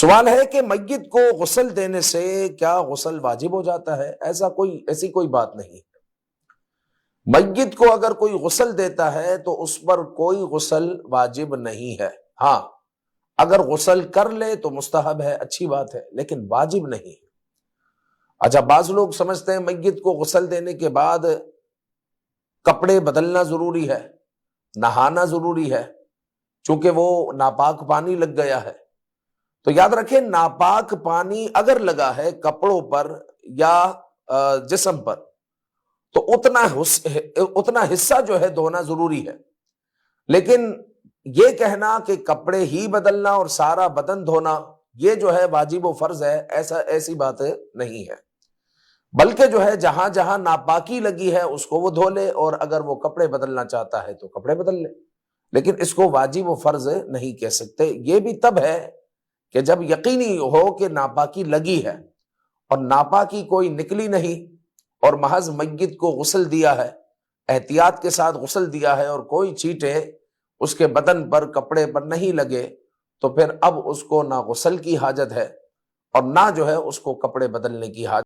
سوال ہے کہ میت کو غسل دینے سے کیا غسل واجب ہو جاتا ہے؟ ایسی کوئی بات نہیں ہے۔ میت کو اگر کوئی غسل دیتا ہے تو اس پر کوئی غسل واجب نہیں ہے۔ ہاں، اگر غسل کر لے تو مستحب ہے، اچھی بات ہے، لیکن واجب نہیں ہے۔ اچھا، بعض لوگ سمجھتے ہیں میت کو غسل دینے کے بعد کپڑے بدلنا ضروری ہے، نہانا ضروری ہے، چونکہ وہ ناپاک پانی لگ گیا ہے۔ تو یاد رکھیں، ناپاک پانی اگر لگا ہے کپڑوں پر یا جسم پر تو اتنا حصہ جو ہے دھونا ضروری ہے، لیکن یہ کہنا کہ کپڑے ہی بدلنا اور سارا بدن دھونا یہ جو ہے واجب و فرض ہے، ایسی بات نہیں ہے۔ بلکہ جو ہے جہاں جہاں ناپاکی لگی ہے اس کو وہ دھو لے، اور اگر وہ کپڑے بدلنا چاہتا ہے تو کپڑے بدل لے، لیکن اس کو واجب و فرض نہیں کہہ سکتے۔ یہ بھی تب ہے کہ جب یقینی ہو کہ ناپاکی لگی ہے اور ناپاکی کوئی نکلی نہیں، اور محض میت کو غسل دیا ہے، احتیاط کے ساتھ غسل دیا ہے، اور کوئی چیٹے اس کے بدن پر کپڑے پر نہیں لگے، تو پھر اب اس کو نہ غسل کی حاجت ہے اور نہ جو ہے اس کو کپڑے بدلنے کی حاجت